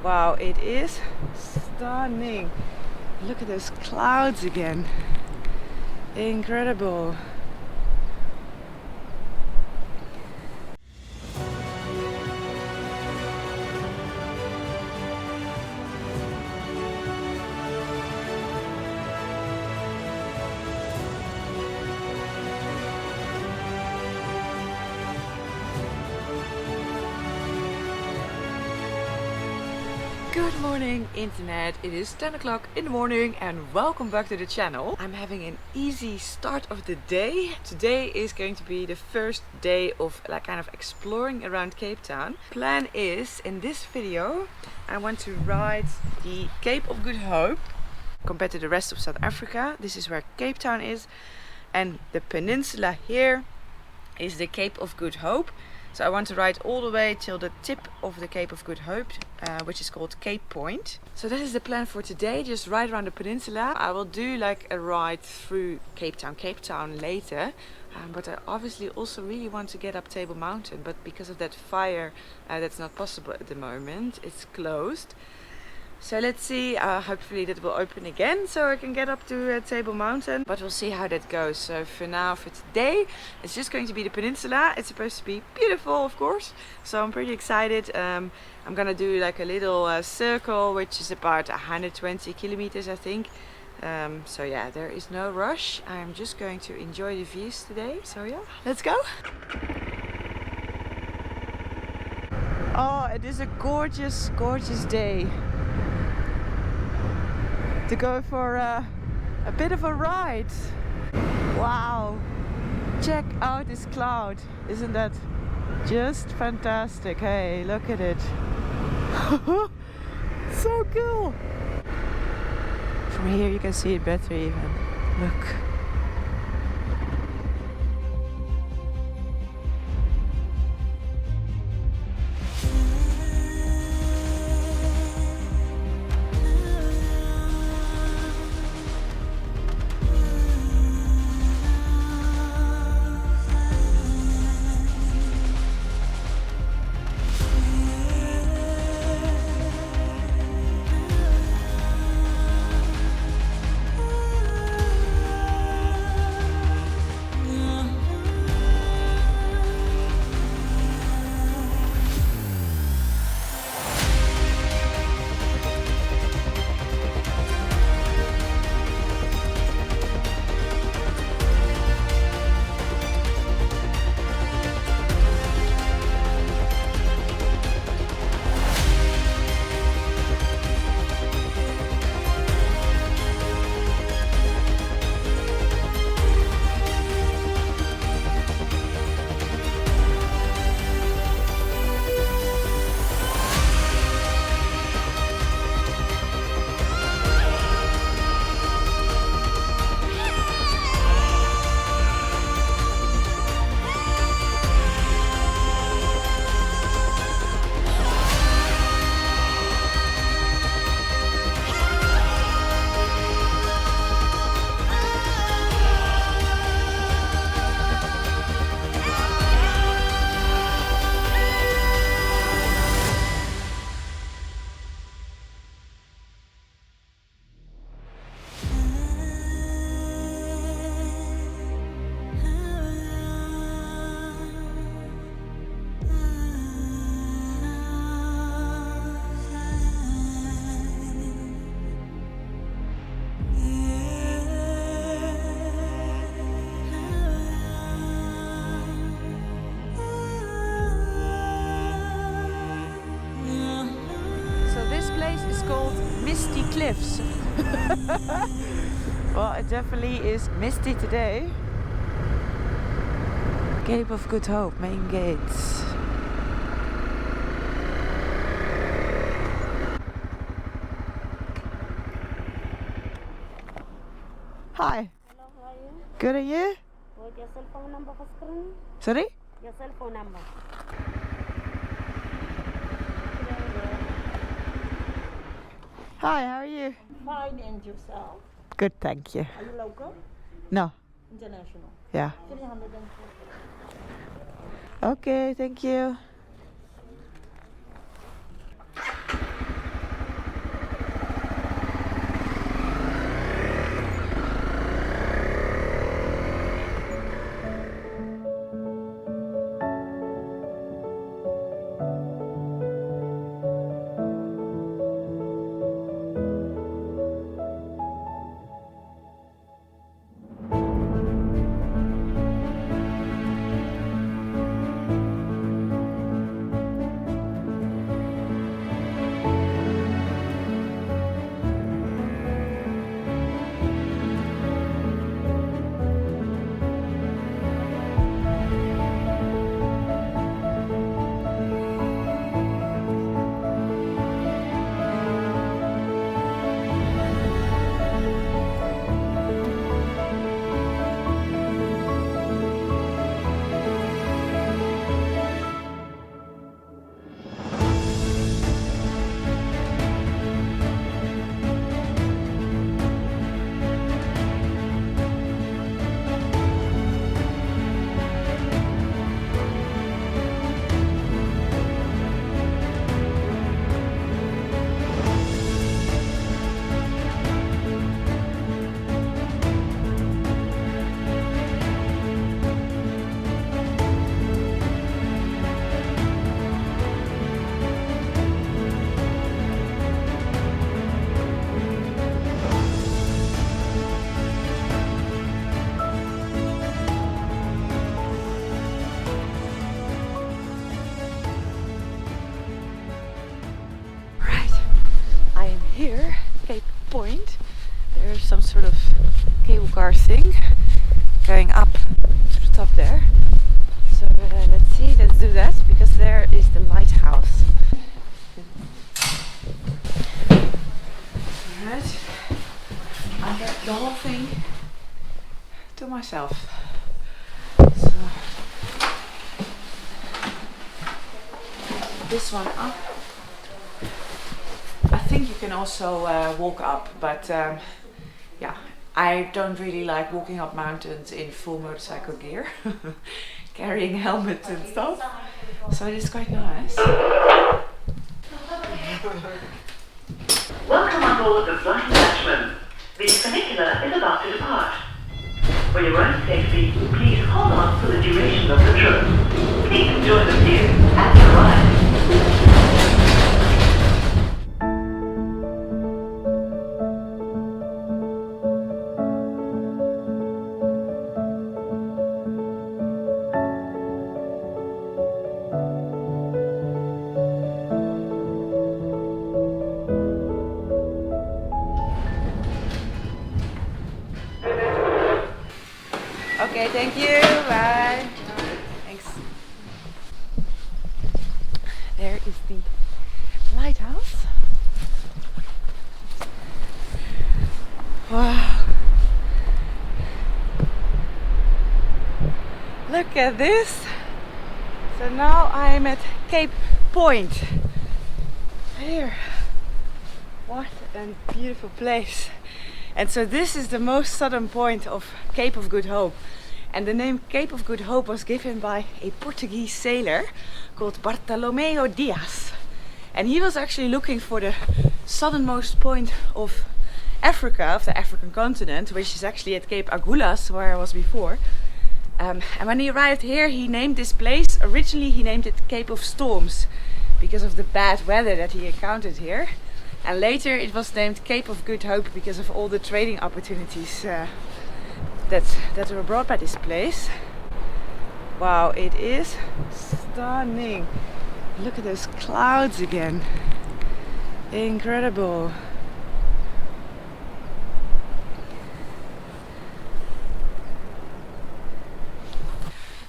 Wow, it is stunning. Look at those clouds again. Incredible. Good morning internet, it is 10 o'clock in the morning and welcome back to the channel. I'm having an easy start of the day. Today is going to be the first day of kind of exploring around Cape Town. Plan is, in this video, I want to ride the Cape of Good Hope. Compared to the rest of South Africa, this is where Cape Town is, and the peninsula here is the Cape of Good Hope. So I want to ride all the way till the tip of the Cape of Good Hope, which is called Cape Point. So that is the plan for today, just ride around the peninsula. I will do like a ride through Cape Town later. But I obviously also really want to get up Table Mountain, but because of that fire, that's not possible at the moment. It's closed. So let's see, hopefully that will open again so I can get up to Table Mountain. But we'll see how that goes. So for now, for today, it's just going to be the peninsula. It's supposed to be beautiful, of course. So I'm pretty excited. I'm gonna do like a little circle, which is about 120 kilometers, I think. So yeah, there is no rush. I'm just going to enjoy the views today. So yeah, let's go. Oh, it is a gorgeous, gorgeous day to go for a bit of a ride. Wow, check out this cloud. Isn't that just fantastic? Hey, look at it. So cool. From here you can see it better even. Look. Misty Cliffs. Well, it definitely is misty today. Cape of Good Hope, main gates. Hi. Hello, how are you? Good, are you? What's your cell phone number for screen? Sorry? Your cell phone number. Hi, how are you? Fine, and yourself? Good, thank you. Are you local? No. International? Yeah. 340. Okay, thank you. some sort of cable car thing going up to the top there. So let's see, let's do that, because there is the lighthouse. Alright, I got the whole thing to myself. So this one up. I think you can also walk up, but yeah, I don't really like walking up mountains in full motorcycle gear, carrying helmets and stuff. So it is quite nice. Welcome on board the Flying Dutchman. The funicular is about to depart. For your own safety, please hold on for the duration of the trip. Please enjoy the view as you arrive. Okay, thank you. Bye. Thanks. There is the lighthouse. Wow. Look at this. So now I'm at Cape Point. Here. What a beautiful place. And so this is the most southern point of Cape of Good Hope. And the name Cape of Good Hope was given by a Portuguese sailor called Bartolomeu Dias. And he was actually looking for the southernmost point of Africa, of the African continent, which is actually at Cape Agulhas, where I was before. And when he arrived here, he named this place, originally he named it Cape of Storms, because of the bad weather that he encountered here. And later it was named Cape of Good Hope because of all the trading opportunities that were brought by this place. Wow, it is stunning. Look at those clouds again. Incredible.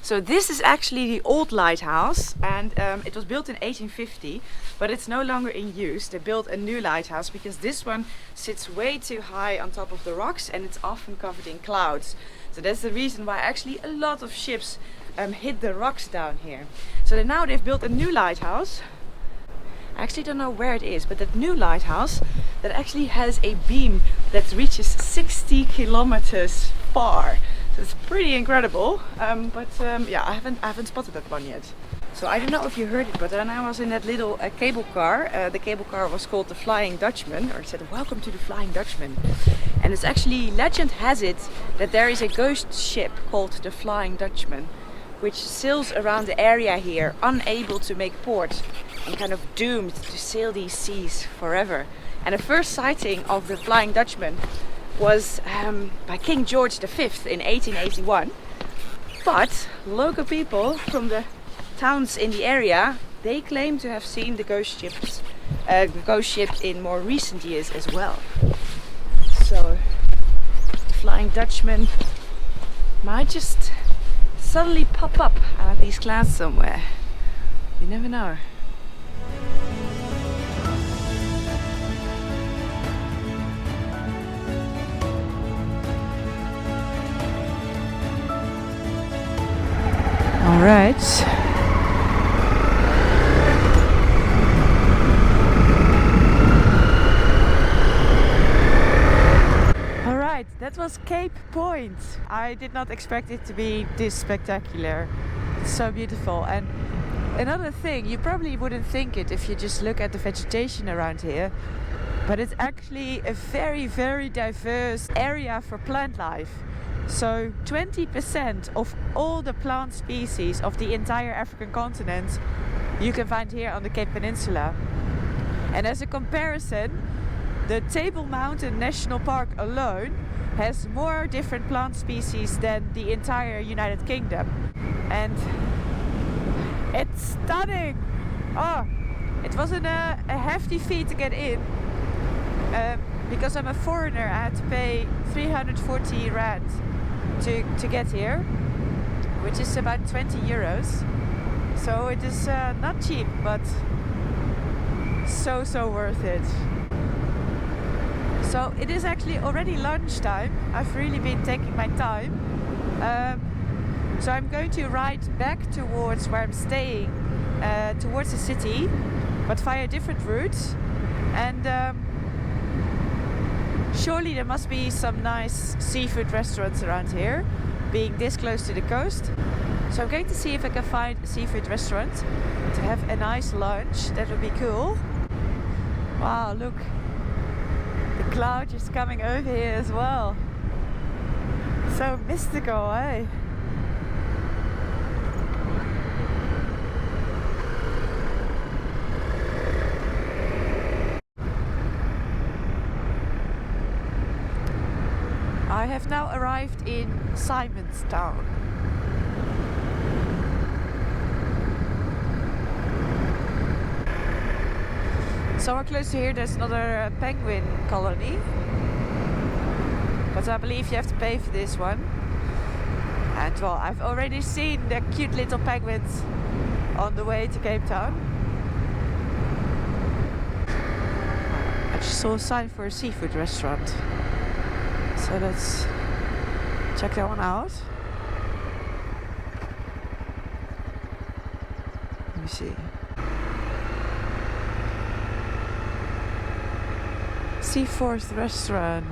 So this is actually the old lighthouse, and it was built in 1850, but it's no longer in use. They built a new lighthouse because this one sits way too high on top of the rocks and it's often covered in clouds. So that's the reason why actually a lot of ships hit the rocks down here. So now they've built a new lighthouse. I actually don't know where it is, but that new lighthouse that actually has a beam that reaches 60 kilometers far. So it's pretty incredible, yeah, I haven't spotted that one yet. So I don't know if you heard it, but when I was in that little cable car, the cable car was called the Flying Dutchman, or it said "Welcome to the Flying Dutchman." And it's actually, legend has it that there is a ghost ship called the Flying Dutchman, which sails around the area here, unable to make port and kind of doomed to sail these seas forever. And the first sighting of the Flying Dutchman was by King George V in 1881, but local people from the towns in the area, they claim to have seen the ghost ship in more recent years as well. So the Flying Dutchman might just suddenly pop up out of these clouds somewhere. You never know. All right. All right, that was Cape Point. I did not expect it to be this spectacular. It's so beautiful. And another thing, you probably wouldn't think it if you just look at the vegetation around here, but it's actually a very, very diverse area for plant life. So 20% of all the plant species of the entire African continent you can find here on the Cape Peninsula. And as a comparison, the Table Mountain National Park alone has more different plant species than the entire United Kingdom. And it's stunning! Oh, it wasn't a hefty feat to get in. because I'm a foreigner, I had to pay 340 rand to get here, which is about 20 euros. So it is not cheap, but so worth it. So it is actually already lunchtime. I've really been taking my time. So I'm going to ride back towards where I'm staying, towards the city, but via different routes. And surely there must be some nice seafood restaurants around here, being this close to the coast. So I'm going to see if I can find a seafood restaurant to have a nice lunch. That would be cool. Wow, look. The cloud is coming over here as well. So mystical, eh? I have now arrived in Simonstown. Somewhere close to here there's another penguin colony, but I believe you have to pay for this one. And well, I've already seen the cute little penguins on the way to Cape Town. I just saw a sign for a seafood restaurant, so let's check that one out. Let me see. Seaforth restaurant.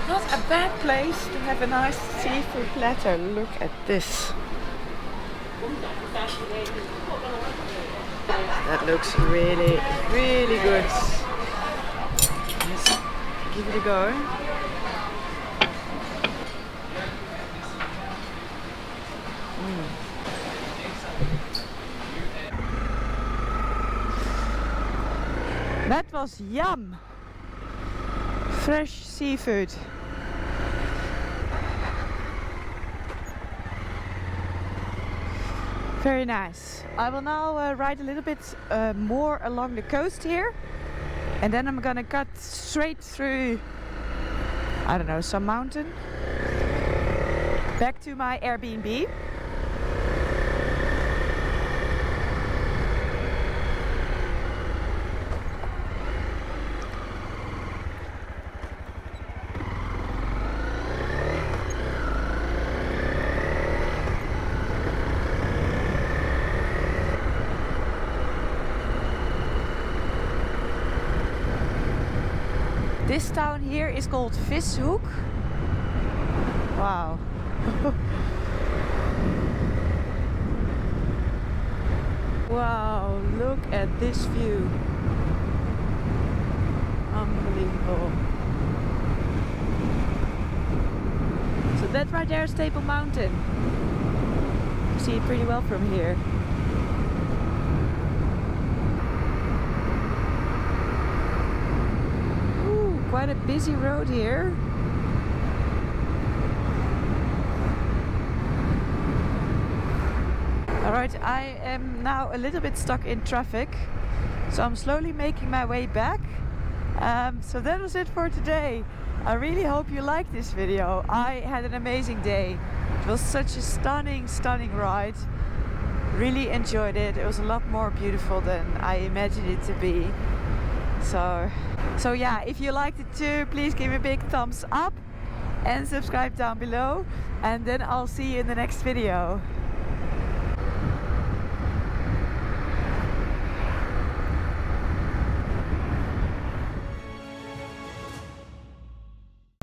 Not a bad place to have a nice seafood platter. Look at this. That looks really, really good. Let's give it a go. That was yum! Fresh seafood. Very nice. I will now ride a little bit more along the coast here, and then I'm gonna cut straight through, I don't know, some mountain, back to my Airbnb. This town here is called Vishoek. Wow. Wow, look at this view. Unbelievable. So that right there is Table Mountain. You see it pretty well from here. Quite a busy road here. Alright, I am now a little bit stuck in traffic, so I'm slowly making my way back. So that was it for today. I really hope you liked this video. I had an amazing day. It was such a stunning ride. Really enjoyed it. It was a lot more beautiful than I imagined it to be. So yeah, if you liked it too, please give me a big thumbs up and subscribe down below, and then I'll see you in the next video.